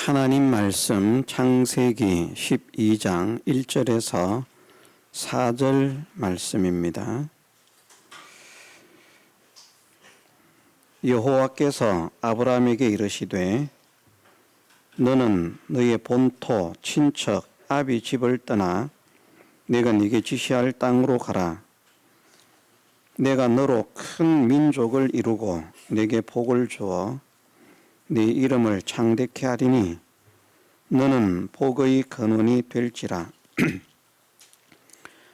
하나님 말씀 창세기 12장 1절에서 4절 말씀입니다. 여호와께서 아브라함에게 이르시되 너는 너의 본토 친척 아비 집을 떠나 내가 네게 지시할 땅으로 가라. 내가 너로 큰 민족을 이루고 네게 복을 주어 네 이름을 창대케 하리니 너는 복의 근원이 될지라.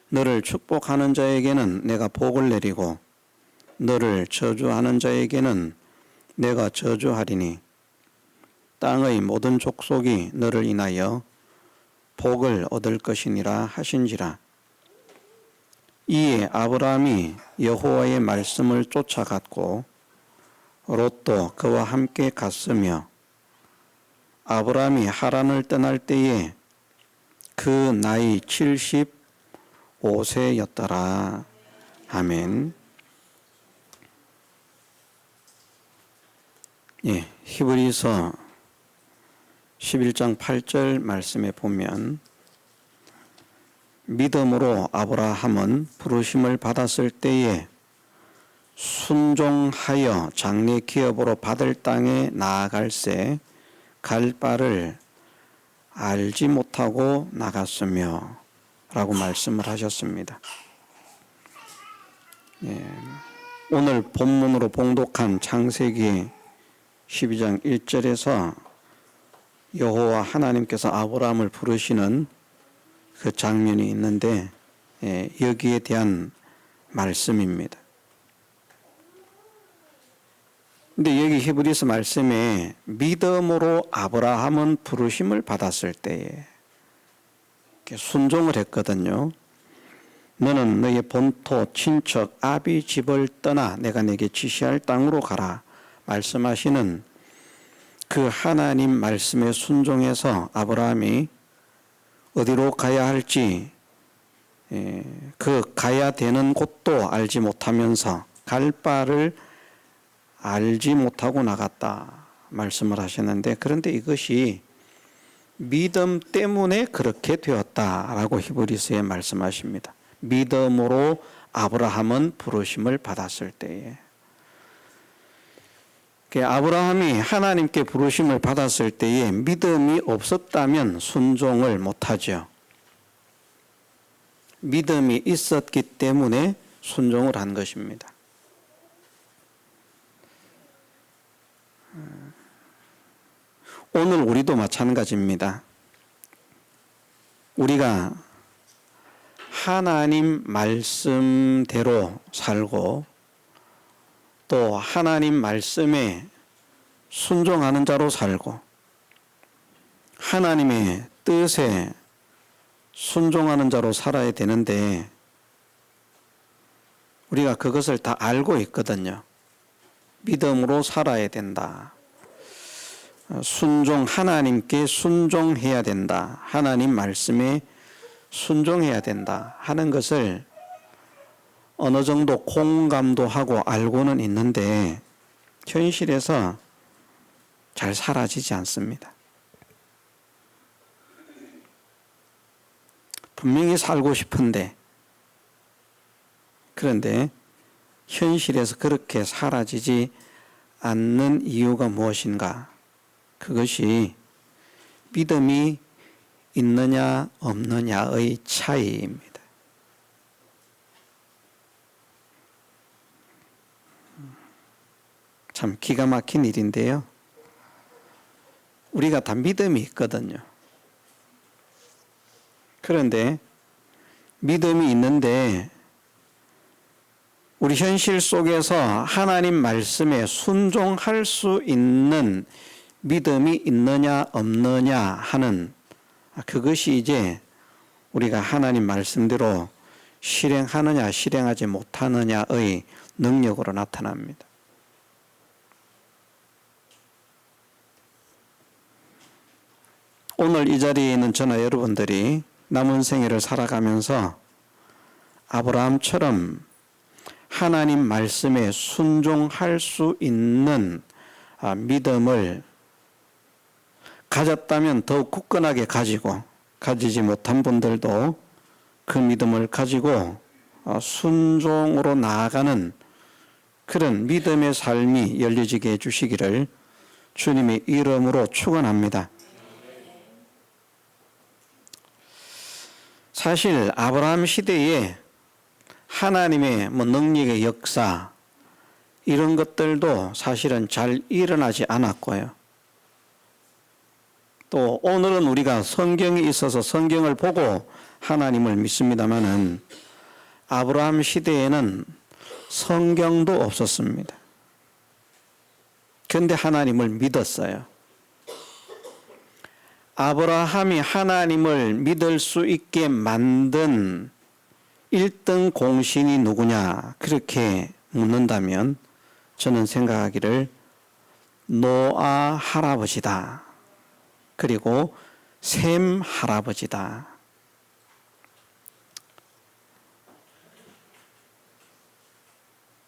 너를 축복하는 자에게는 내가 복을 내리고 너를 저주하는 자에게는 내가 저주하리니 땅의 모든 족속이 너를 인하여 복을 얻을 것이니라 하신지라. 이에 아브라함이 여호와의 말씀을 쫓아갔고 롯도 그와 함께 갔으며 아브라함이 하란을 떠날 때에 그 나이 75세였더라. 아멘. 히브리서 11장 8절 말씀에 보면 믿음으로 아브라함은 부르심을 받았을 때에 순종하여 장래 기업으로 받을 땅에 나아갈새 갈 바를 알지 못하고 나갔으며 라고 말씀을 하셨습니다. 오늘 본문으로 봉독한 창세기 12장 1절에서 여호와 하나님께서 아브라함을 부르시는 그 장면이 있는데 여기에 대한 말씀입니다. 근데 여기 히브리서 말씀에 믿음으로 아브라함은 부르심을 받았을 때에 순종을 했거든요. 너는 너의 본토 친척 아비 집을 떠나 내가 네게 지시할 땅으로 가라 말씀하시는 그 하나님 말씀에 순종해서 아브라함이 어디로 가야 할지 그 가야 되는 곳도 알지 못하면서 갈 바를 알지 못하고 나갔다 말씀을 하셨는데, 그런데 이것이 믿음 때문에 그렇게 되었다라고 히브리서에 말씀하십니다. 믿음으로 아브라함은 부르심을 받았을 때에, 아브라함이 하나님께 부르심을 받았을 때에 믿음이 없었다면 순종을 못하죠. 믿음이 있었기 때문에 순종을 한 것입니다. 오늘 우리도 마찬가지입니다. 우리가 하나님 말씀대로 살고 또 하나님 말씀에 순종하는 자로 살고 하나님의 뜻에 순종하는 자로 살아야 되는데 우리가 그것을 다 알고 있거든요. 믿음으로 살아야 된다. 하나님께 순종해야 된다. 하나님 말씀에 순종해야 된다 하는 것을 어느 정도 공감도 하고 알고는 있는데 현실에서 잘 사라지지 않습니다. 분명히 살고 싶은데, 그런데 현실에서 그렇게 사라지지 않는 이유가 무엇인가? 그것이 믿음이 있느냐 없느냐의 차이입니다. 참 기가 막힌 일인데요. 우리가 다 믿음이 있거든요. 그런데 믿음이 있는데 우리 현실 속에서 하나님 말씀에 순종할 수 있는 믿음이 있느냐 없느냐 하는 그것이 이제 우리가 하나님 말씀대로 실행하느냐 실행하지 못하느냐의 능력으로 나타납니다. 오늘 이 자리에 있는 저나 여러분들이 남은 생애를 살아가면서 아브라함처럼 하나님 말씀에 순종할 수 있는 믿음을 가졌다면 더욱 굳건하게 가지고, 가지지 못한 분들도 그 믿음을 가지고 순종으로 나아가는 그런 믿음의 삶이 열려지게 해주시기를 주님의 이름으로 축원합니다. 사실 아브라함 시대에 하나님의 능력의 역사 이런 것들도 사실은 잘 일어나지 않았고요. 또 오늘은 우리가 성경이 있어서 성경을 보고 하나님을 믿습니다마는 아브라함 시대에는 성경도 없었습니다. 그런데 하나님을 믿었어요. 아브라함이 하나님을 믿을 수 있게 만든 1등 공신이 누구냐 그렇게 묻는다면 저는 생각하기를 노아 할아버지다. 그리고 셈 할아버지다.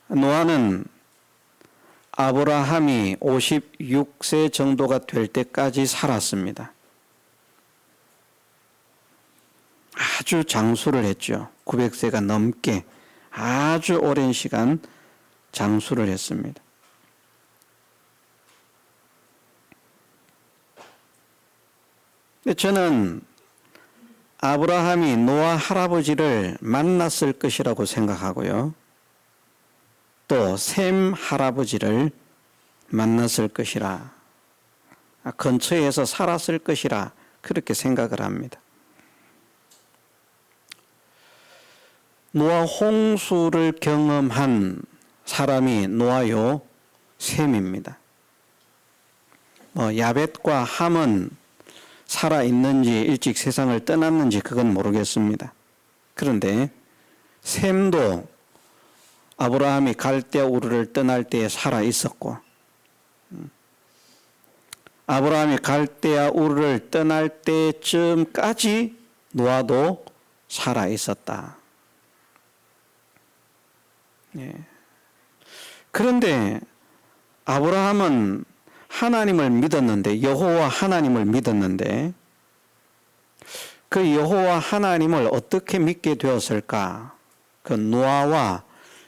노아는 아브라함이 56세 정도가 될 때까지 살았습니다. 아주 장수를 했죠. 900세가 넘게 아주 오랜 시간 장수를 했습니다. 근데 저는 아브라함이 노아 할아버지를 만났을 것이라고 생각하고요. 또 셈 할아버지를 만났을 것이라, 근처에서 살았을 것이라 그렇게 생각을 합니다. 노아 홍수를 경험한 사람이 노아요 셈입니다. 야벳과 함은 살아있는지 일찍 세상을 떠났는지 그건 모르겠습니다. 그런데 셈도 아브라함이 갈대아 우르를 떠날 때에 살아있었고, 아브라함이 갈대아 우르를 떠날 때쯤까지 노아도 살아있었다. 그런데 아브라함은 하나님을 믿었는데, 여호와 하나님을 믿었는데, 그 여호와 하나님을 어떻게 믿게 되었을까? 그 노아와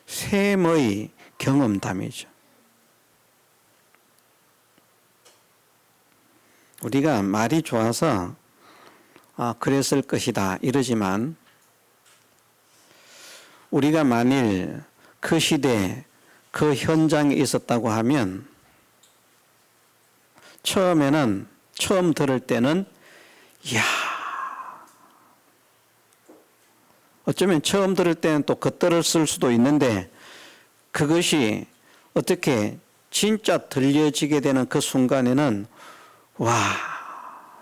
셈의 경험담이죠. 우리가 말이 좋아서 그랬을 것이다 이러지만, 우리가 만일 그 시대 그 현장에 있었다고 하면 처음 들을 때는 이야, 어쩌면 처음 들을 때는 또 겉들었을 수도 있는데, 그것이 어떻게 진짜 들려지게 되는 그 순간에는 와,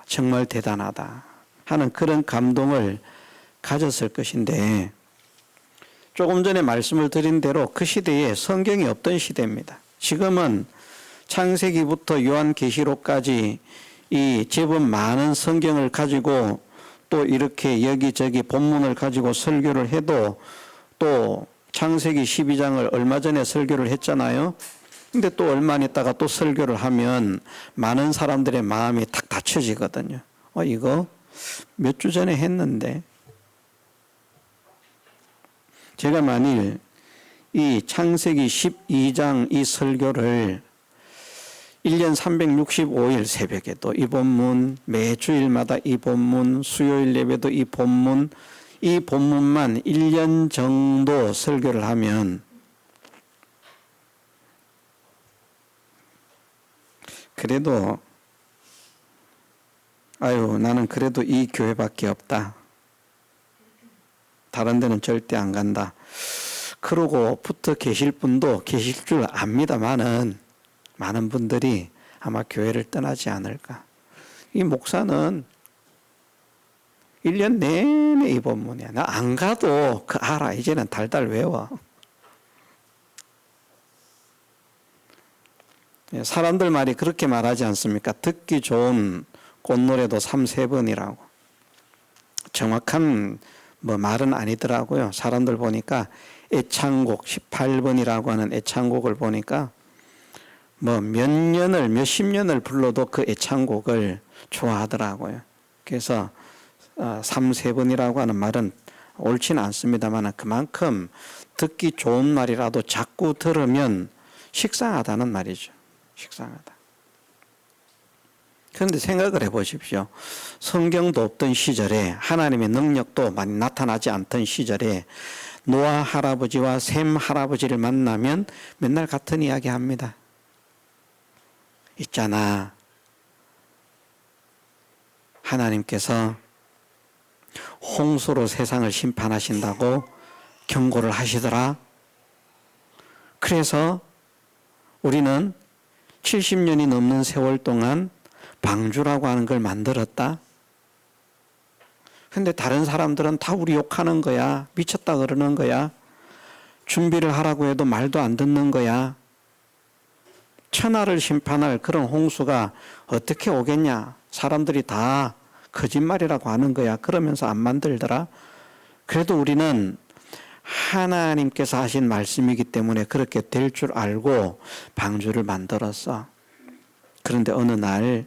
정말 대단하다 하는 그런 감동을 가졌을 것인데, 조금 전에 말씀을 드린 대로 그 시대에 성경이 없던 시대입니다. 지금은 창세기부터 요한계시록까지 이 제법 많은 성경을 가지고 또 이렇게 여기저기 본문을 가지고 설교를 해도, 또 창세기 12장을 얼마 전에 설교를 했잖아요. 근데 또 얼마 있다가 또 설교를 하면 많은 사람들의 마음이 탁 닫혀지거든요. 이거 몇 주 전에 했는데. 제가 만일 이 창세기 12장 이 설교를 1년 365일 새벽에도 이 본문, 매주일마다 이 본문, 수요일 예배도 이 본문, 이 본문만 1년 정도 설교를 하면 그래도 나는 그래도 이 교회밖에 없다. 다른 데는 절대 안 간다. 그러고 붙어 계실 분도 계실 줄 압니다만은 많은 분들이 아마 교회를 떠나지 않을까. 이 목사는 1년 내내 이 본문이야. 나 안 가도 그 알아. 이제는 달달 외워. 사람들 말이 그렇게 말하지 않습니까? 듣기 좋은 꽃노래도 3-4번이라고. 정확한 말은 아니더라고요. 사람들 보니까 애창곡 18번이라고 하는 애창곡을 보니까 뭐 몇 년을 몇십 년을 불러도 그 애창곡을 좋아하더라고요. 그래서 3세번이라고 하는 말은 옳지는 않습니다만 그만큼 듣기 좋은 말이라도 자꾸 들으면 식상하다는 말이죠. 식상하다. 그런데 생각을 해보십시오. 성경도 없던 시절에 하나님의 능력도 많이 나타나지 않던 시절에 노아 할아버지와 셈 할아버지를 만나면 맨날 같은 이야기 합니다. 있잖아. 하나님께서 홍수로 세상을 심판하신다고 경고를 하시더라. 그래서 우리는 70년이 넘는 세월 동안 방주라고 하는 걸 만들었다. 근데 다른 사람들은 다 우리 욕하는 거야. 미쳤다 그러는 거야. 준비를 하라고 해도 말도 안 듣는 거야. 천하를 심판할 그런 홍수가 어떻게 오겠냐. 사람들이 다 거짓말이라고 하는 거야. 그러면서 안 만들더라. 그래도 우리는 하나님께서 하신 말씀이기 때문에 그렇게 될 줄 알고 방주를 만들었어. 그런데 어느 날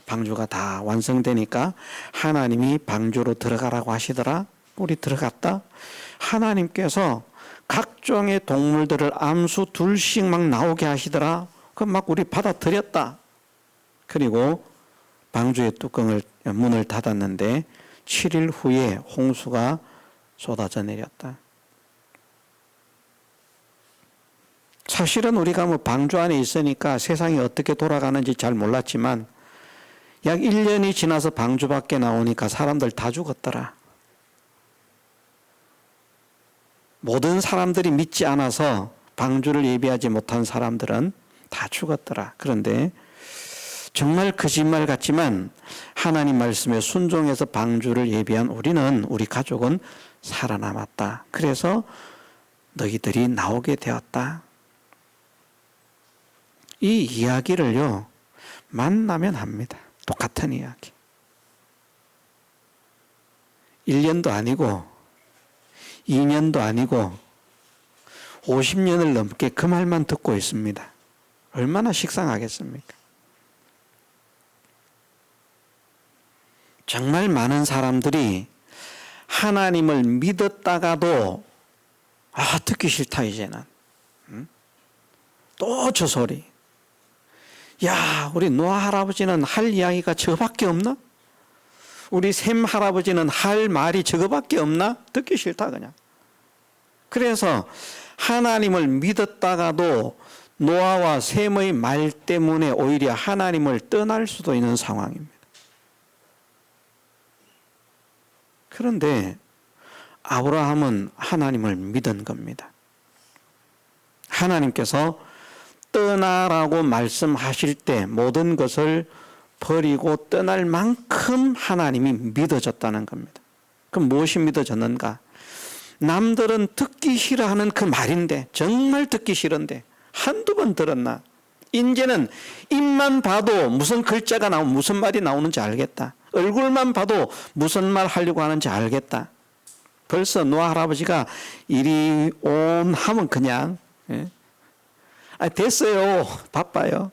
방주가 다 완성되니까 하나님이 방주로 들어가라고 하시더라. 우리 들어갔다. 하나님께서 각종의 동물들을 암수 둘씩 막 나오게 하시더라. 그럼 막 우리 받아들였다. 그리고 방주의 문을 닫았는데 7일 후에 홍수가 쏟아져 내렸다. 사실은 우리가 뭐 방주 안에 있으니까 세상이 어떻게 돌아가는지 잘 몰랐지만 약 1년이 지나서 방주 밖에 나오니까 사람들 다 죽었더라. 모든 사람들이 믿지 않아서 방주를 예비하지 못한 사람들은 다 죽었더라. 그런데 정말 거짓말 같지만 하나님 말씀에 순종해서 방주를 예비한 우리 가족은 살아남았다. 그래서 너희들이 나오게 되었다. 이 이야기를요, 만나면 합니다. 똑같은 이야기. 1년도 아니고 2년도 아니고 50년을 넘게 그 말만 듣고 있습니다. 얼마나 식상하겠습니까? 정말 많은 사람들이 하나님을 믿었다가도 듣기 싫다 이제는. 또 저 소리. 야, 우리 노아 할아버지는 할 이야기가 저밖에 없나? 우리 셈 할아버지는 할 말이 저거밖에 없나? 듣기 싫다 그냥. 그래서 하나님을 믿었다가도 노아와 셈의 말 때문에 오히려 하나님을 떠날 수도 있는 상황입니다. 그런데 아브라함은 하나님을 믿은 겁니다. 하나님께서 떠나라고 말씀하실 때 모든 것을 버리고 떠날 만큼 하나님이 믿어졌다는 겁니다. 그럼 무엇이 믿어졌는가? 남들은 듣기 싫어하는 그 말인데, 정말 듣기 싫은데 한두 번 들었나? 이제는 입만 봐도 무슨 글자가 나오면 무슨 말이 나오는지 알겠다. 얼굴만 봐도 무슨 말 하려고 하는지 알겠다. 벌써 노아 할아버지가 이리 온 하면 그냥 됐어요. 바빠요.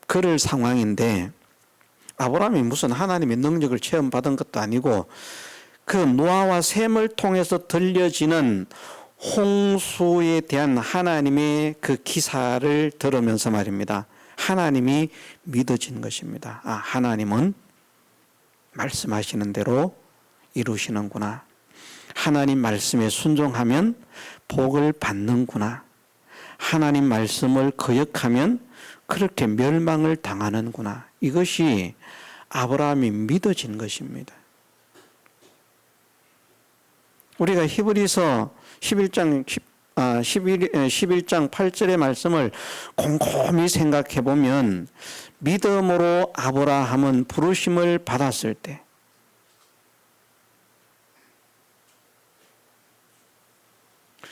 그럴 상황인데 아브라함이 무슨 하나님의 능력을 체험받은 것도 아니고 그 노아와 셈을 통해서 들려지는 홍수에 대한 하나님의 그 기사를 들으면서 말입니다. 하나님이 믿어진 것입니다. 하나님은 말씀하시는 대로 이루시는구나. 하나님 말씀에 순종하면 복을 받는구나. 하나님 말씀을 거역하면 그렇게 멸망을 당하는구나. 이것이 아브라함이 믿어진 것입니다. 우리가 히브리서 11장 8절의 말씀을 곰곰이 생각해 보면 믿음으로 아브라함은 부르심을 받았을 때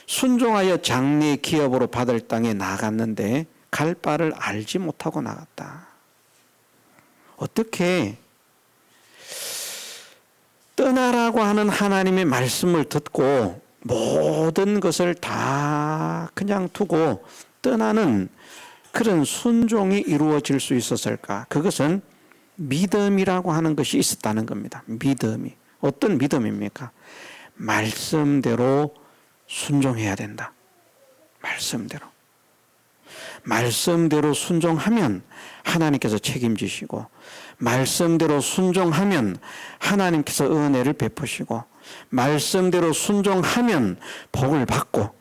순종하여 장래 기업으로 받을 땅에 나갔는데 갈 바를 알지 못하고 나갔다. 어떻게 떠나라고 하는 하나님의 말씀을 듣고 모든 것을 다 그냥 두고 떠나는 그런 순종이 이루어질 수 있었을까? 그것은 믿음이라고 하는 것이 있었다는 겁니다. 믿음이. 어떤 믿음입니까? 말씀대로 순종해야 된다. 말씀대로. 말씀대로 순종하면 하나님께서 책임지시고, 말씀대로 순종하면 하나님께서 은혜를 베푸시고, 말씀대로 순종하면 복을 받고,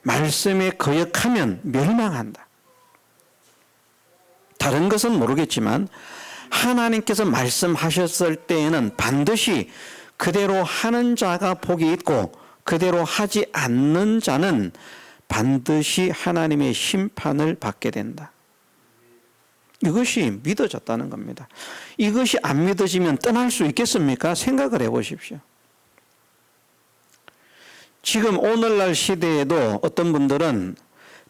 말씀에 거역하면 멸망한다. 다른 것은 모르겠지만 하나님께서 말씀하셨을 때에는 반드시 그대로 하는 자가 복이 있고, 그대로 하지 않는 자는 반드시 하나님의 심판을 받게 된다. 이것이 믿어졌다는 겁니다. 이것이 안 믿어지면 떠날 수 있겠습니까? 생각을 해보십시오. 지금 오늘날 시대에도 어떤 분들은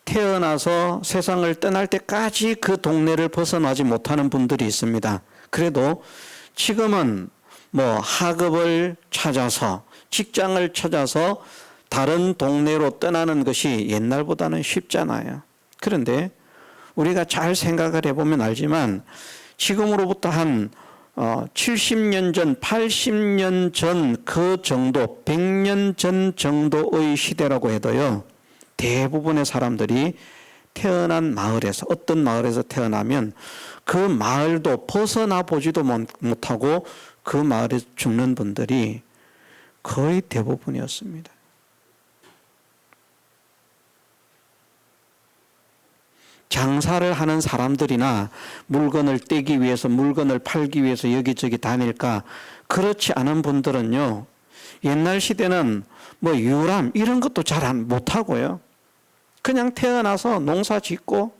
태어나서 세상을 떠날 때까지 그 동네를 벗어나지 못하는 분들이 있습니다. 그래도 지금은 학업을 찾아서, 직장을 찾아서 다른 동네로 떠나는 것이 옛날보다는 쉽잖아요. 그런데 우리가 잘 생각을 해보면 알지만 지금으로부터 한 70년 전, 80년 전 그 정도, 100년 전 정도의 시대라고 해도요, 대부분의 사람들이 태어난 마을에서, 어떤 마을에서 태어나면 그 마을도 벗어나 보지도 못하고 그 마을에서 죽는 분들이 거의 대부분이었습니다. 장사를 하는 사람들이나 물건을 떼기 위해서, 물건을 팔기 위해서 여기저기 다닐까? 그렇지 않은 분들은요, 옛날 시대는 유람 이런 것도 잘 못하고요, 그냥 태어나서 농사 짓고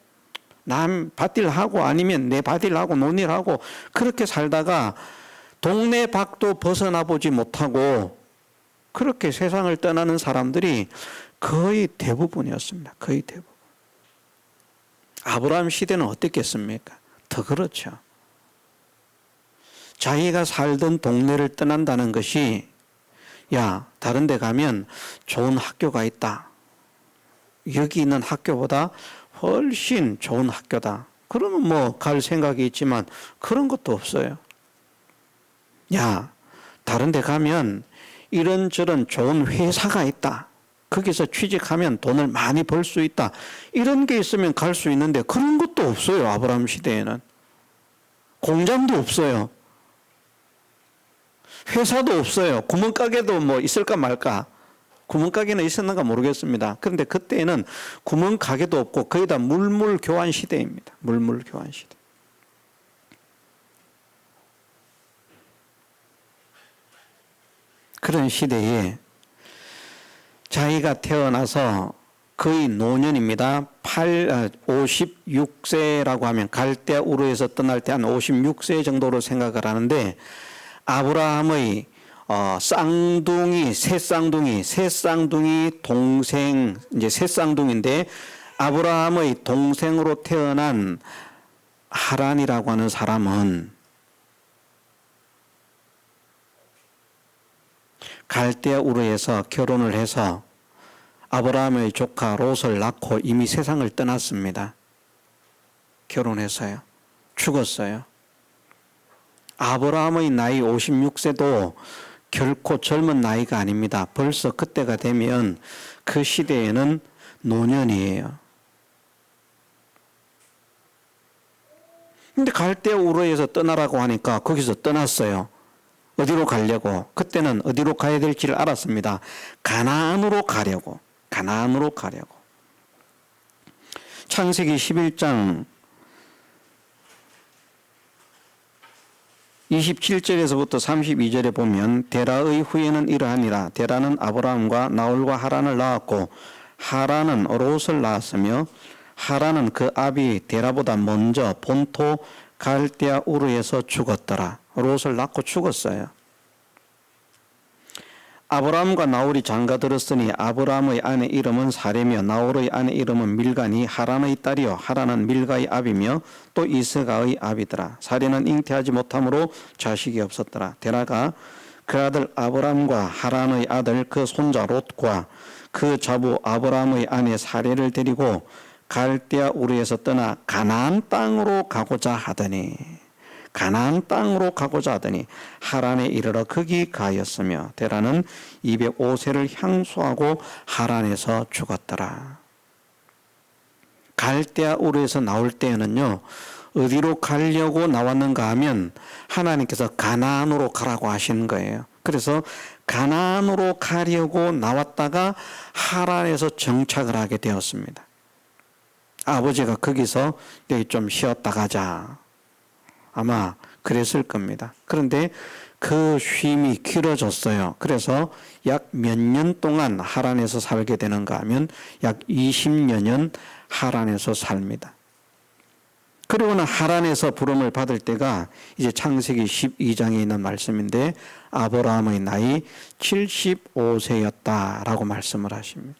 남 밭일하고 아니면 내 밭일하고 논일하고 그렇게 살다가 동네 밖도 벗어나 보지 못하고 그렇게 세상을 떠나는 사람들이 거의 대부분이었습니다. 거의 대부분. 아브라함 시대는 어땠겠습니까? 더 그렇죠. 자기가 살던 동네를 떠난다는 것이, 야, 다른 데 가면 좋은 학교가 있다. 여기 있는 학교보다 훨씬 좋은 학교다. 그러면 갈 생각이 있지만 그런 것도 없어요. 야, 다른 데 가면 이런저런 좋은 회사가 있다. 거기서 취직하면 돈을 많이 벌 수 있다. 이런 게 있으면 갈 수 있는데 그런 것도 없어요. 아브라함 시대에는. 공장도 없어요. 회사도 없어요. 구멍가게도 있을까 말까. 구멍가게는 있었는가 모르겠습니다. 그런데 그때는 구멍가게도 없고 거의 다 물물교환 시대입니다. 물물교환 시대. 그런 시대에 자기가 태어나서 거의 노년입니다. 56세라고 하면 갈대아 우르에서 떠날 때 한 56세 정도로 생각을 하는데, 아브라함의 쌍둥이, 새 쌍둥이 동생, 이제 새 쌍둥이인데 아브라함의 동생으로 태어난 하란이라고 하는 사람은 갈대아 우르에서 결혼을 해서 아브라함의 조카 롯을 낳고 이미 세상을 떠났습니다. 결혼해서요. 죽었어요. 아브라함의 나이 56세도 결코 젊은 나이가 아닙니다. 벌써 그때가 되면 그 시대에는 노년이에요. 근데 갈대아 우르에서 떠나라고 하니까 거기서 떠났어요. 어디로 가려고? 그때는 어디로 가야 될지를 알았습니다. 가나안으로 가려고. 창세기 11장 27절에서부터 32절에 보면, 데라의 후예는 이러하니라. 데라는 아브라함과 나홀과 하란을 낳았고 하란은 롯을 낳았으며 하란은 그 아비 데라보다 먼저 본토 갈대아 우르에서 죽었더라. 롯을 낳고 죽었어요. 아브라함과 나홀이 장가들었으니 아브라함의 아내 이름은 사레며 나홀의 아내 이름은 밀가니 하란의 딸이요 하란은 밀가의 아비며 또 이스가의 아비더라. 사레는 잉태하지 못함으로 자식이 없었더라. 데라가 그 아들 아브람과 하란의 아들 그 손자 롯과 그 자부 아브람의 아내 사레를 데리고 갈대아 우르에서 떠나 가나안 땅으로 가고자 하더니 하란에 이르러 거기 가였으며 데라는 205세를 향수하고 하란에서 죽었더라. 갈대아 우르에서 나올 때에는요, 어디로 가려고 나왔는가 하면 하나님께서 가나안으로 가라고 하시는 거예요. 그래서 가나안으로 가려고 나왔다가 하란에서 정착을 하게 되었습니다. 아버지가 거기서 여기 좀 쉬었다 가자, 아마 그랬을 겁니다. 그런데 그 쉼이 길어졌어요. 그래서 약 몇 년 동안 하란에서 살게 되는가 하면 약 20여년 하란에서 삽니다. 그리고는 하란에서 부름을 받을 때가 이제 창세기 12장에 있는 말씀인데 아브라함의 나이 75세였다라고 말씀을 하십니다.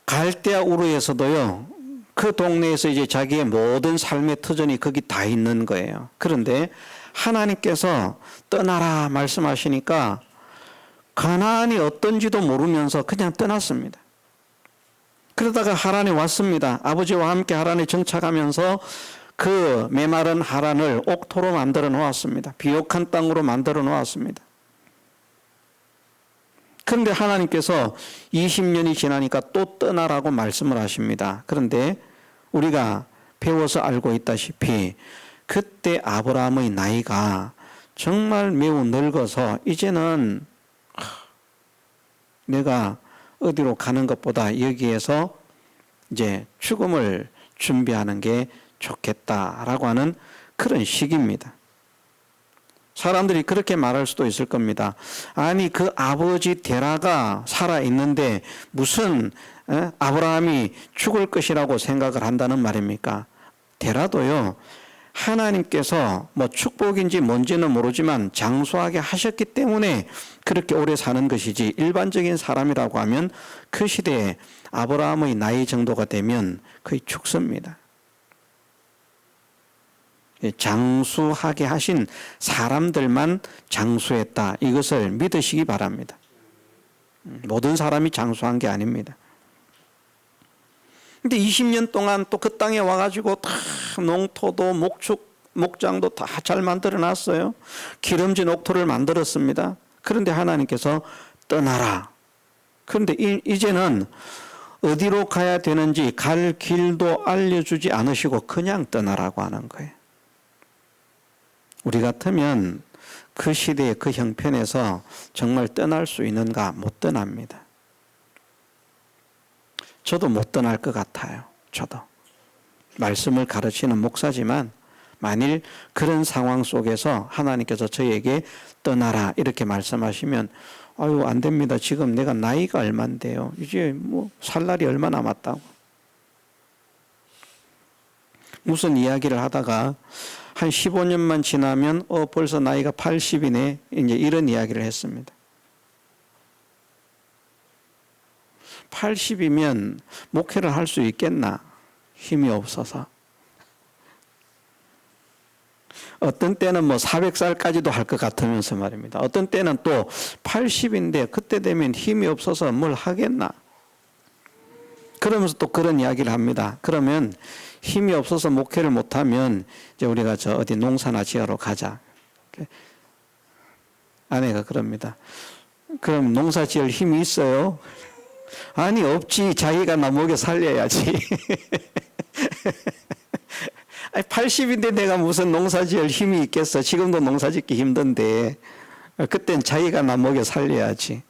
갈대아 우르에서도요, 그 동네에서 이제 자기의 모든 삶의 터전이 거기 다 있는 거예요. 그런데 하나님께서 떠나라 말씀하시니까 가나안이 어떤지도 모르면서 그냥 떠났습니다. 그러다가 하란에 왔습니다. 아버지와 함께 하란에 정착하면서 그 메마른 하란을 옥토로 만들어 놓았습니다. 비옥한 땅으로 만들어 놓았습니다. 그런데 하나님께서 20년이 지나니까 또 떠나라고 말씀을 하십니다. 그런데 우리가 배워서 알고 있다시피 그때 아브라함의 나이가 정말 매우 늙어서 이제는 내가 어디로 가는 것보다 여기에서 이제 죽음을 준비하는 게 좋겠다라고 하는 그런 시기입니다. 사람들이 그렇게 말할 수도 있을 겁니다. 아니, 그 아버지 데라가 살아있는데 무슨 아브라함이 죽을 것이라고 생각을 한다는 말입니까? 데라도요, 하나님께서 뭐 축복인지 뭔지는 모르지만 장수하게 하셨기 때문에 그렇게 오래 사는 것이지, 일반적인 사람이라고 하면 그 시대에 아브라함의 나이 정도가 되면 거의 죽습니다. 장수하게 하신 사람들만 장수했다, 이것을 믿으시기 바랍니다. 모든 사람이 장수한 게 아닙니다. 근데 20년 동안 또 그 땅에 와가지고 다 농토도 목장도 다 잘 만들어 놨어요. 기름진 옥토를 만들었습니다. 그런데 하나님께서 떠나라. 그런데 이제는 어디로 가야 되는지 갈 길도 알려주지 않으시고 그냥 떠나라고 하는 거예요. 우리 같으면 그 시대의 그 형편에서 정말 떠날 수 있는가? 못 떠납니다. 저도 못 떠날 것 같아요. 저도. 말씀을 가르치는 목사지만 만일 그런 상황 속에서 하나님께서 저에게 떠나라 이렇게 말씀하시면 아유, 안 됩니다. 지금 내가 나이가 얼만데요. 이제 뭐 살 날이 얼마 남았다고. 무슨 이야기를 하다가 한 15년만 지나면 벌써 나이가 80이네. 이제 이런 이야기를 했습니다. 80이면 목회를 할 수 있겠나? 힘이 없어서. 어떤 때는 뭐 400살까지도 할 것 같으면서 말입니다. 어떤 때는 또 80인데 그때 되면 힘이 없어서 뭘 하겠나? 그러면서 또 그런 이야기를 합니다. 그러면 힘이 없어서 목회를 못하면 이제 우리가 저 어디 농사나 지으러 가자. 아내가 그럽니다. 그럼 농사 지을 힘이 있어요? 아니, 없지. 자기가 나 먹여 살려야지. 80인데 내가 무슨 농사 지을 힘이 있겠어. 지금도 농사 짓기 힘든데 그땐 자기가 나 먹여 살려야지.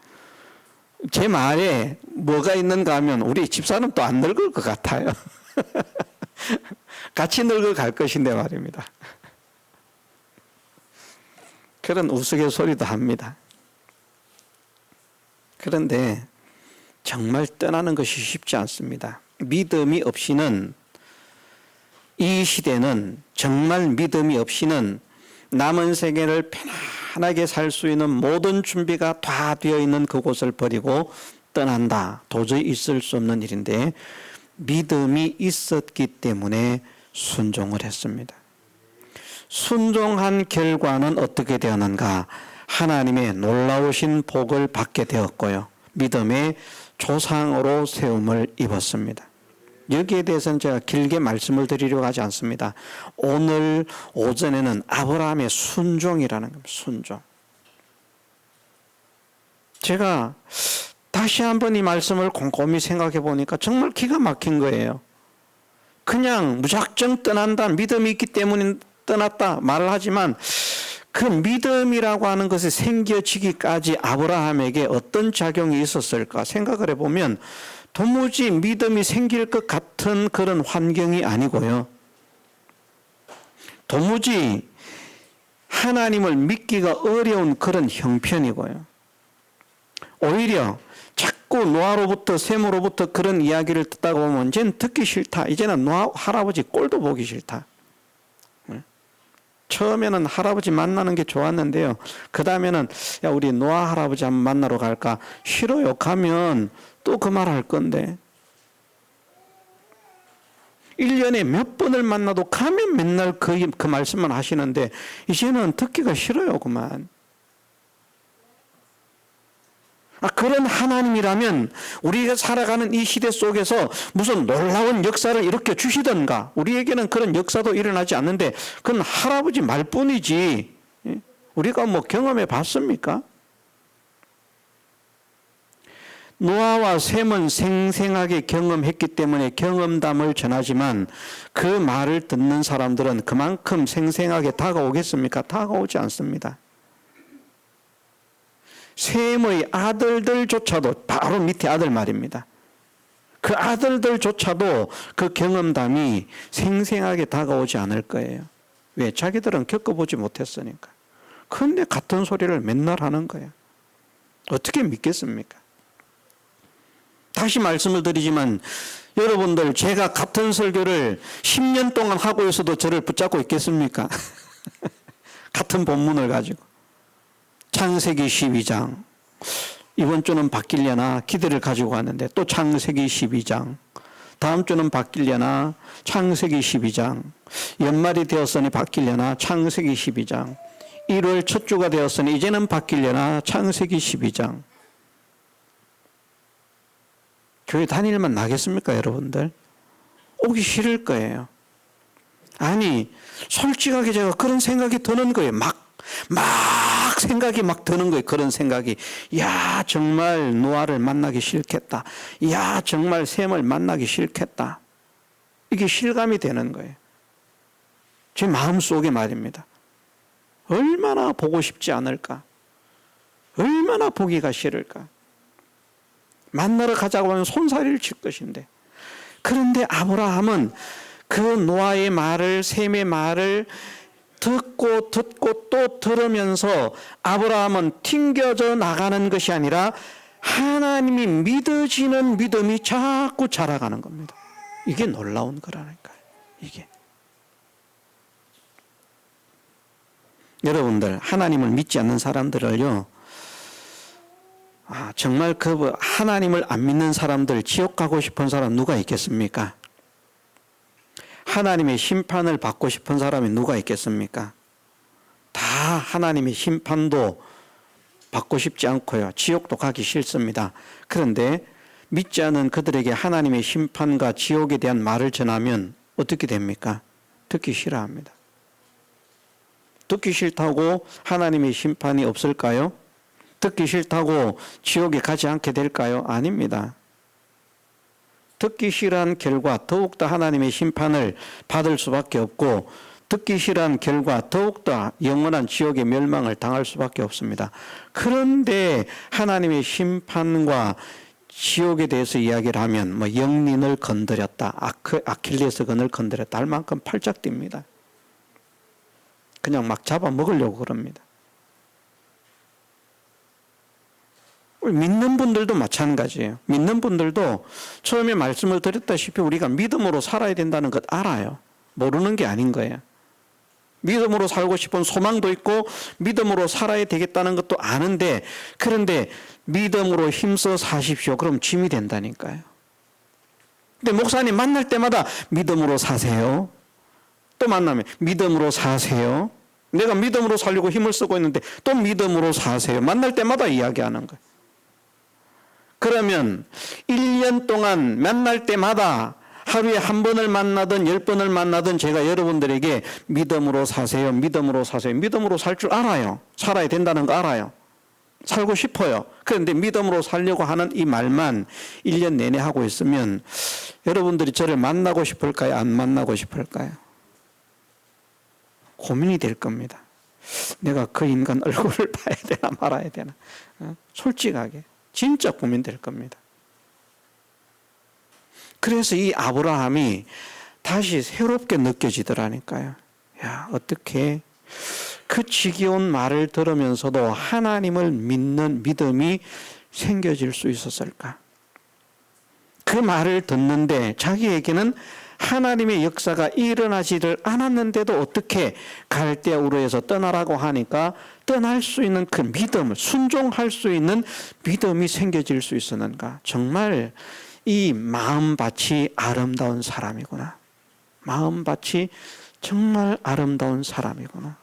제 말에 뭐가 있는가 하면 우리 집사는 또 안 늙을 것 같아요. 같이 늙어 갈 것인데 말입니다. 그런 우스갯소리도 합니다. 그런데 정말 떠나는 것이 쉽지 않습니다. 믿음이 없이는, 이 시대는 정말 믿음이 없이는 남은 세계를 편안하게 살 수 있는 모든 준비가 다 되어 있는 그곳을 버리고 떠난다. 도저히 있을 수 없는 일인데 믿음이 있었기 때문에 순종을 했습니다. 순종한 결과는 어떻게 되었는가? 하나님의 놀라우신 복을 받게 되었고요. 믿음의 조상으로 세움을 입었습니다. 여기에 대해서는 제가 길게 말씀을 드리려고 하지 않습니다. 오늘 오전에는 아브라함의 순종이라는 겁니다. 순종. 제가 다시 한번 이 말씀을 곰곰이 생각해 보니까 정말 기가 막힌 거예요. 그냥 무작정 떠난다, 믿음이 있기 때문에 떠났다 말을 하지만 그 믿음이라고 하는 것이 생겨지기까지 아브라함에게 어떤 작용이 있었을까 생각을 해보면 도무지 믿음이 생길 것 같은 그런 환경이 아니고요. 도무지 하나님을 믿기가 어려운 그런 형편이고요. 오히려 자꾸 노아로부터 셈으로부터 그런 이야기를 듣다가 보면 이제는 듣기 싫다. 이제는 노아 할아버지 꼴도 보기 싫다. 처음에는 할아버지 만나는 게 좋았는데요. 그 다음에는 야 우리 노아 할아버지 한번 만나러 갈까? 싫어요. 가면 또 그 말 할 건데 1년에 몇 번을 만나도 가면 맨날 그 말씀만 하시는데 이제는 듣기가 싫어요. 그만. 그런 하나님이라면 우리가 살아가는 이 시대 속에서 무슨 놀라운 역사를 일으켜 주시던가. 우리에게는 그런 역사도 일어나지 않는데 그건 할아버지 말뿐이지 우리가 뭐 경험해 봤습니까? 노아와 셈은 생생하게 경험했기 때문에 경험담을 전하지만 그 말을 듣는 사람들은 그만큼 생생하게 다가오겠습니까? 다가오지 않습니다. 셈의 아들들조차도 바로 밑에 아들 말입니다. 그 아들들조차도 그 경험담이 생생하게 다가오지 않을 거예요. 왜? 자기들은 겪어보지 못했으니까. 그런데 같은 소리를 맨날 하는 거예요. 어떻게 믿겠습니까? 다시 말씀을 드리지만 여러분들 제가 같은 설교를 10년 동안 하고 있어도 저를 붙잡고 있겠습니까? 같은 본문을 가지고. 창세기 12장 이번 주는 바뀌려나 기대를 가지고 왔는데 또 창세기 12장 다음 주는 바뀌려나 창세기 12장 연말이 되었으니 바뀌려나 창세기 12장 1월 첫 주가 되었으니 이제는 바뀌려나 창세기 12장. 교회 다닐만 나겠습니까 여러분들? 오기 싫을 거예요. 아니 솔직하게 제가 그런 생각이 드는 거예요. 막 생각이 막 드는 거예요. 그런 생각이. 야 정말 노아를 만나기 싫겠다. 야 정말 셈을 만나기 싫겠다. 이게 실감이 되는 거예요. 제 마음속에 말입니다. 얼마나 보고 싶지 않을까. 얼마나 보기가 싫을까. 만나러 가자고 하면 손사리를 칠 것인데. 그런데 아브라함은 그 노아의 말을 셈의 말을 듣고 또 들으면서 아브라함은 튕겨져 나가는 것이 아니라 하나님이 믿어지는 믿음이 자꾸 자라가는 겁니다. 이게 놀라운 거라니까요. 이게. 여러분들 하나님을 믿지 않는 사람들을요. 정말 그 하나님을 안 믿는 사람들 지옥 가고 싶은 사람 누가 있겠습니까? 하나님의 심판을 받고 싶은 사람이 누가 있겠습니까? 다 하나님의 심판도 받고 싶지 않고요. 지옥도 가기 싫습니다. 그런데 믿지 않은 그들에게 하나님의 심판과 지옥에 대한 말을 전하면 어떻게 됩니까? 듣기 싫어합니다. 듣기 싫다고 하나님의 심판이 없을까요? 듣기 싫다고 지옥에 가지 않게 될까요? 아닙니다. 듣기 싫어한 결과 더욱더 하나님의 심판을 받을 수밖에 없고 듣기 싫어한 결과 더욱더 영원한 지옥의 멸망을 당할 수밖에 없습니다. 그런데 하나님의 심판과 지옥에 대해서 이야기를 하면 뭐 영린을 건드렸다, 아킬레스건을 건드렸다 할 만큼 팔짝 뜁니다. 그냥 막 잡아먹으려고 그럽니다. 믿는 분들도 마찬가지예요. 믿는 분들도 처음에 말씀을 드렸다시피 우리가 믿음으로 살아야 된다는 것 알아요. 모르는 게 아닌 거예요. 믿음으로 살고 싶은 소망도 있고 믿음으로 살아야 되겠다는 것도 아는데 그런데 믿음으로 힘써 사십시오. 그럼 짐이 된다니까요. 근데 목사님 만날 때마다 믿음으로 사세요. 또 만나면 믿음으로 사세요. 내가 믿음으로 살려고 힘을 쓰고 있는데 또 믿음으로 사세요. 만날 때마다 이야기하는 거예요. 그러면 1년 동안 만날 때마다 하루에 한 번을 만나든 10번을 만나든 제가 여러분들에게 믿음으로 사세요. 믿음으로 사세요. 믿음으로 살 줄 알아요. 살아야 된다는 거 알아요. 살고 싶어요. 그런데 믿음으로 살려고 하는 이 말만 1년 내내 하고 있으면 여러분들이 저를 만나고 싶을까요? 안 만나고 싶을까요? 고민이 될 겁니다. 내가 그 인간 얼굴을 봐야 되나 말아야 되나. 솔직하게 진짜 고민될 겁니다. 그래서 이 아브라함이 다시 새롭게 느껴지더라니까요. 야, 어떻게 그 지겨운 말을 들으면서도 하나님을 믿는 믿음이 생겨질 수 있었을까? 그 말을 듣는데 자기에게는 하나님의 역사가 일어나지를 않았는데도 어떻게 갈대아우르에서 떠나라고 하니까 떠날 수 있는 그 믿음을, 순종할 수 있는 믿음이 생겨질 수 있었는가? 정말 이 마음밭이 아름다운 사람이구나. 마음밭이 정말 아름다운 사람이구나.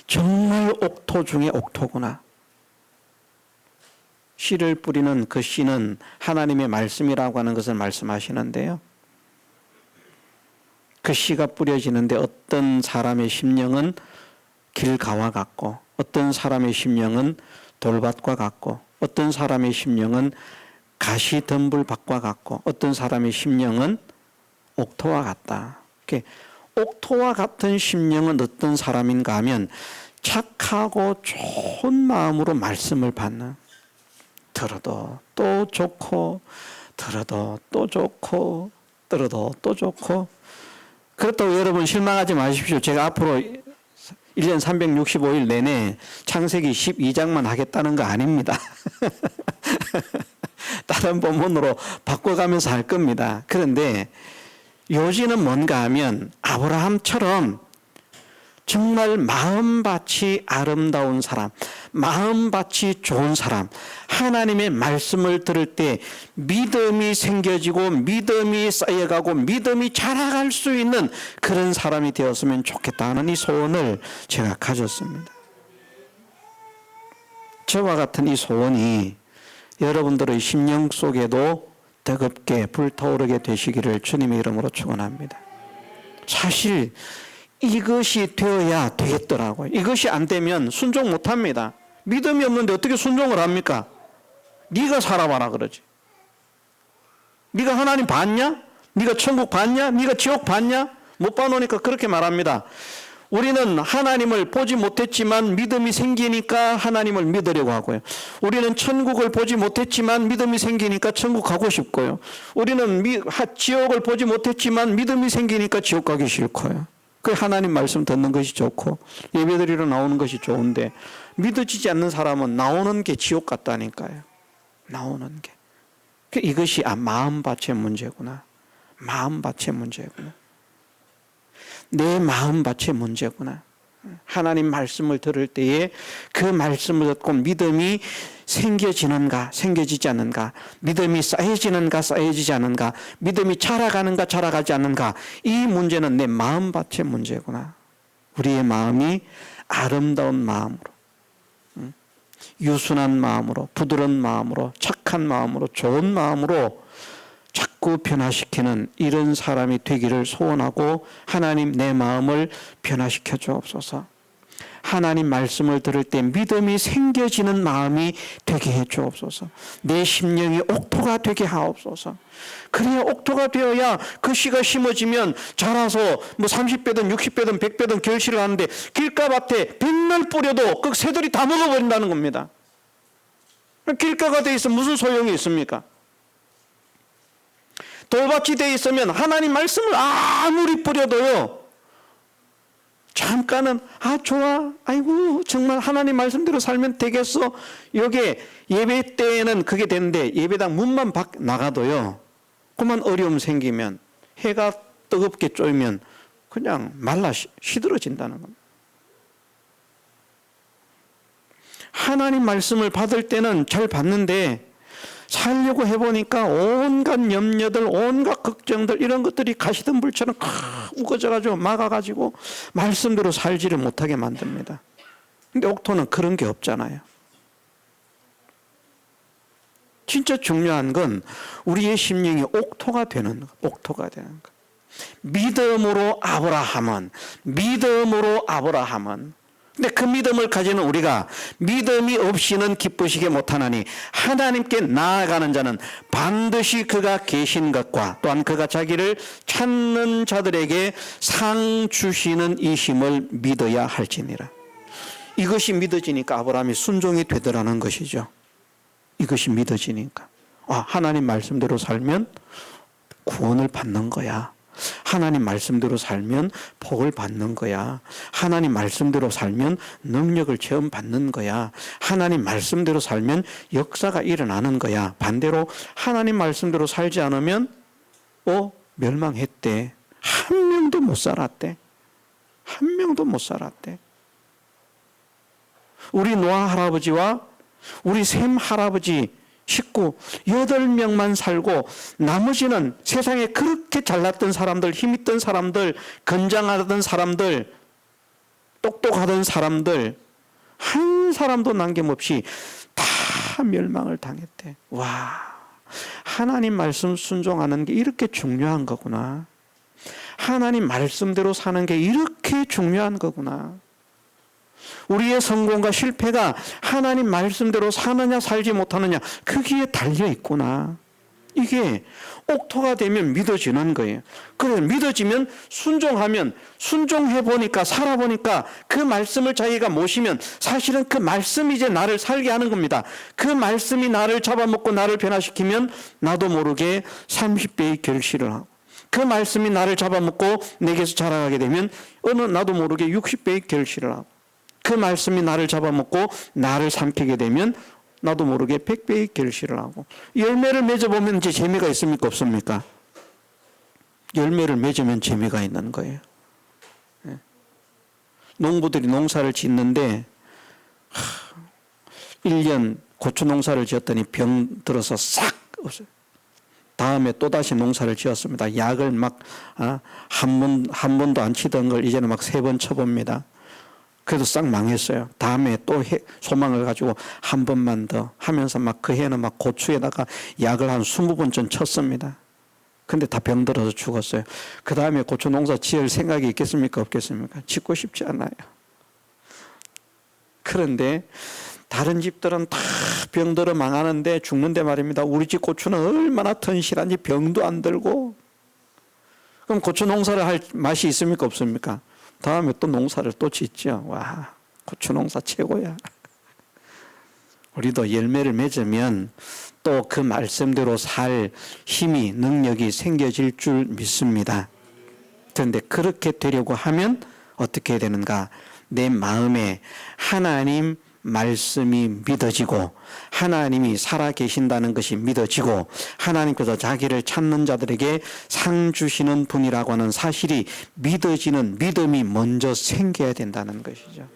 정말 옥토 중에 옥토구나. 씨를 뿌리는 그 씨는 하나님의 말씀이라고 하는 것을 말씀하시는데요. 그 씨가 뿌려지는데 어떤 사람의 심령은 길가와 같고 어떤 사람의 심령은 돌밭과 같고 어떤 사람의 심령은 가시덤불밭과 같고 어떤 사람의 심령은 옥토와 같다. 옥토와 같은 심령은 어떤 사람인가 하면 착하고 좋은 마음으로 말씀을 받는, 들어도 또 좋고 들어도 또 좋고 들어도 또 좋고. 그렇다고 여러분 실망하지 마십시오. 제가 앞으로 1년 365일 내내 창세기 12장만 하겠다는 거 아닙니다. 다른 본문으로 바꿔가면서 할 겁니다. 그런데 요지는 뭔가 하면 아브라함처럼 정말 마음밭이 아름다운 사람, 마음밭이 좋은 사람, 하나님의 말씀을 들을 때 믿음이 생겨지고 믿음이 쌓여가고 믿음이 자라갈 수 있는 그런 사람이 되었으면 좋겠다는 이 소원을 제가 가졌습니다. 저와 같은 이 소원이 여러분들의 심령 속에도 뜨겁게 불타오르게 되시기를 주님의 이름으로 축원합니다. 사실 이것이 되어야 되겠더라고요. 이것이 안 되면 순종 못합니다. 믿음이 없는데 어떻게 순종을 합니까? 네가 살아봐라 그러지. 네가 하나님 봤냐? 네가 천국 봤냐? 네가 지옥 봤냐? 못 봐놓으니까 그렇게 말합니다. 우리는 하나님을 보지 못했지만 믿음이 생기니까 하나님을 믿으려고 하고요. 우리는 천국을 보지 못했지만 믿음이 생기니까 천국 가고 싶고요. 우리는 지옥을 보지 못했지만 믿음이 생기니까 지옥 가기 싫고요. 그 하나님 말씀 듣는 것이 좋고 예배드리러 나오는 것이 좋은데 믿어지지 않는 사람은 나오는 게 지옥 같다니까요. 나오는 게. 이것이 마음밭의 문제구나. 마음밭의 문제구나. 내 마음밭의 문제구나. 하나님 말씀을 들을 때에 그 말씀을 듣고 믿음이 생겨지는가 생겨지지 않는가, 믿음이 쌓여지는가 쌓여지지 않는가, 믿음이 자라가는가 자라가지 않는가, 이 문제는 내 마음밭의 문제구나. 우리의 마음이 아름다운 마음으로, 유순한 마음으로, 부드러운 마음으로, 착한 마음으로, 좋은 마음으로 자꾸 변화시키는 이런 사람이 되기를 소원하고, 하나님 내 마음을 변화시켜 주옵소서. 하나님 말씀을 들을 때 믿음이 생겨지는 마음이 되게 해 주옵소서. 내 심령이 옥토가 되게 하옵소서. 그래야 옥토가 되어야 그 씨가 심어지면 자라서 30배든 60배든 100배든 결실을 하는데 길가밭에 백날 뿌려도 그 새들이 다 먹어버린다는 겁니다. 길가가 돼 있으면 무슨 소용이 있습니까? 돌밭이 돼 있으면 하나님 말씀을 아무리 뿌려도요, 잠깐은 좋아, 아이고 정말 하나님 말씀대로 살면 되겠어. 이게 예배 때에는 그게 되는데 예배당 문만 밖 나가도요, 그만 어려움 생기면, 해가 뜨겁게 쫄면 그냥 말라 시들어진다는 겁니다. 하나님 말씀을 받을 때는 잘 받는데 살려고 해보니까 온갖 염려들, 온갖 걱정들, 이런 것들이 가시덤불처럼 우거져가지고 막아가지고 말씀대로 살지를 못하게 만듭니다. 근데 옥토는 그런 게 없잖아요. 진짜 중요한 건 우리의 심령이 옥토가 되는 것, 옥토가 되는 것. 믿음으로 아브라함은, 근데 그 믿음을 가지는 우리가 믿음이 없이는 기쁘시게 못하나니 하나님께 나아가는 자는 반드시 그가 계신 것과 또한 그가 자기를 찾는 자들에게 상 주시는 이심을 믿어야 할지니라. 이것이 믿어지니까 아브라함이 순종이 되더라는 것이죠. 이것이 믿어지니까 하나님 말씀대로 살면 구원을 받는 거야. 하나님 말씀대로 살면 복을 받는 거야. 하나님 말씀대로 살면 능력을 체험받는 거야. 하나님 말씀대로 살면 역사가 일어나는 거야. 반대로 하나님 말씀대로 살지 않으면 멸망했대. 한 명도 못 살았대. 한 명도 못 살았대. 우리 노아 할아버지와 우리 샘 할아버지 식구 8명만 살고 나머지는 세상에 그렇게 잘났던 사람들, 힘있던 사람들, 건장하던 사람들, 똑똑하던 사람들 한 사람도 남김없이 다 멸망을 당했대. 와, 하나님 말씀 순종하는 게 이렇게 중요한 거구나. 하나님 말씀대로 사는 게 이렇게 중요한 거구나. 우리의 성공과 실패가 하나님 말씀대로 사느냐 살지 못하느냐 거기에 달려 있구나. 이게 옥토가 되면 믿어지는 거예요. 그래, 믿어지면 순종하면, 순종해보니까 살아보니까 그 말씀을 자기가 모시면 사실은 그 말씀이 이제 나를 살게 하는 겁니다. 그 말씀이 나를 잡아먹고 나를 변화시키면 나도 모르게 30배의 결실을 하고, 그 말씀이 나를 잡아먹고 내게서 자라가게 되면 나도 모르게 60배의 결실을 하고, 그 말씀이 나를 잡아먹고 나를 삼키게 되면 나도 모르게 100배의 결실을 하고. 열매를 맺어보면 이제 재미가 있습니까 없습니까? 열매를 맺으면 재미가 있는 거예요. 농부들이 농사를 짓는데 1년 고추 농사를 지었더니 병 들어서 싹 없어요. 다음에 또다시 농사를 지었습니다. 약을 막 한 번도 안 치던 걸 이제는 막 3번 쳐봅니다. 그래도 싹 망했어요. 다음에 또 소망을 가지고 한 번만 더 하면서 막 그 해는 막 고추에다가 약을 한 20번쯤 쳤습니다. 근데 다 병들어서 죽었어요. 그 다음에 고추 농사 지을 생각이 있겠습니까 없겠습니까? 짓고 싶지 않아요. 그런데 다른 집들은 다 병들어 망하는데 죽는데 말입니다. 우리 집 고추는 얼마나 튼실한지 병도 안 들고. 그럼 고추 농사를 할 맛이 있습니까 없습니까? 다음에 또 농사를 또 짓죠. 와, 고추 농사 최고야. 우리도 열매를 맺으면 또 그 말씀대로 살 힘이, 능력이 생겨질 줄 믿습니다. 그런데 그렇게 되려고 하면 어떻게 되는가? 내 마음에 하나님 말씀이 믿어지고 하나님이 살아계신다는 것이 믿어지고 하나님께서 자기를 찾는 자들에게 상 주시는 분이라고 하는 사실이 믿어지는 믿음이 먼저 생겨야 된다는 것이죠.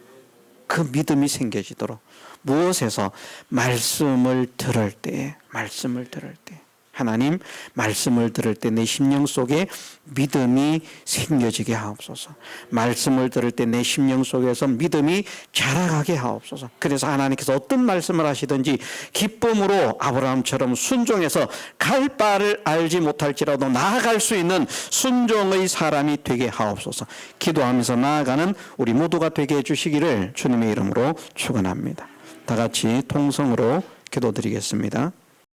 그 믿음이 생겨지도록 무엇에서? 말씀을 들을 때, 하나님 말씀을 들을 때 내 심령 속에 믿음이 생겨지게 하옵소서. 말씀을 들을 때 내 심령 속에서 믿음이 자라가게 하옵소서. 그래서 하나님께서 어떤 말씀을 하시든지 기쁨으로 아브라함처럼 순종해서 갈 바를 알지 못할지라도 나아갈 수 있는 순종의 사람이 되게 하옵소서. 기도하면서 나아가는 우리 모두가 되게 해주시기를 주님의 이름으로 축원합니다. 다 같이 통성으로 기도드리겠습니다.